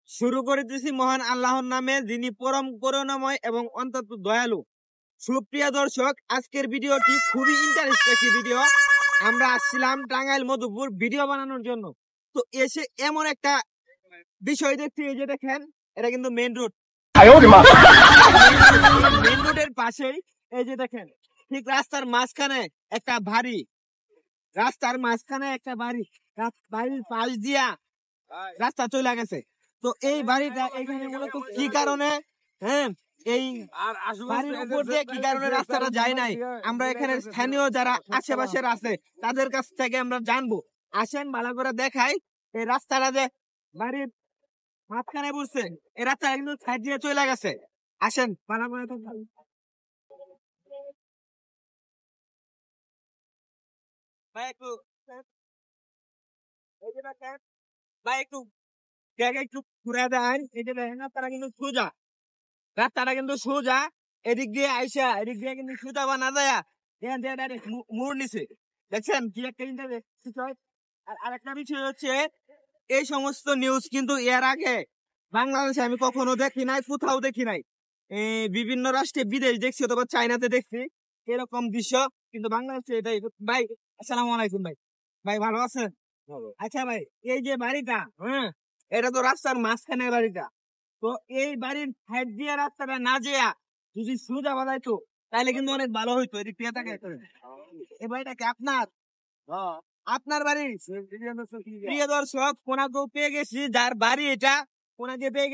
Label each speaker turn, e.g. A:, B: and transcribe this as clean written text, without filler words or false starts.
A: শুরু করে দিয়েছি মহান আল্লাহর নামে, যিনি পরম করুণাময় এবং অত্যন্ত দয়ালু। সুপ্রিয় দর্শক, আজকের ভিডিওটি খুবই ইন্টারেস্টিং একটি ভিডিও। আমরা আসছিলাম টাঙ্গাইল মধুপুর ভিডিও বানানোর জন্য। তো এসে এমন একটা বিষয় দেখছি, এই যে দেখেন, এটা কিন্তু মেইন রোড। মেইন রোডের পাশেই এই যে দেখেন, ঠিক রাস্তার মাঝখানে একটা বাড়ি, বাড়ির পাশ দিয়া রাস্তা চলে গেছে। তো এই বাড়িটা এখানে মূলত কি কারণে, এই বাড়ির উপর দিয়ে কি কারণে রাস্তাটা যায় নাই, আমরা এখানে স্থানীয় যারা আশেপাশের আছে তাদের কাছ থেকে আমরা জানবো। আসেন ভালো করে দেখাই। এই রাস্তাটা যে বাড়ির মাঝখানে বসছে, এই রাস্তাটা কিন্তু সাইড দিয়ে চলে গেছে। আসেন ভালো করে ভাই একটু একটু ঘুরে দেন। এই যে দেখেন, রাস্তাটা কিন্তু সোজা, এদিক দিয়ে আইসা এদিক দিয়ে কিন্তু সোজা বানা যায়, মোড় নিছে। দেখছেন কি একটা বিষয়। আর আরেকটা বিষয় হচ্ছে, এই সমস্ত নিউজ কিন্তু এর আগে বাংলাদেশে আমি কখনো দেখি নাই, কোথাও দেখি নাই। বিভিন্ন রাষ্ট্রে বিদেশ দেখছি, অথবা চাইনাতে দেখছি এরকম দৃশ্য, কিন্তু বাংলাদেশে এটাই। ভাই আসসালামু আলাইকুম। ভাই ভাই ভালো আছেন? আচ্ছা ভাই, এই যে বাড়িটা, এটা তো রাস্তার মাঝখানে বাড়িটা। তো এই বাড়ির সাইড দিয়ে রাস্তাটা না যেয়া যদি সোজা বানাইতো তাহলে কিন্তু অনেক ভালো হইতো। এদিক থেকে তাকায় এই বাড়িটা কি আপনার? আপনার বাড়ি? প্রিয় দর্শক, কোনাকেও পেয়ে গেছি, যার বাড়ি এটা, কোনাকে পেয়ে গেছি।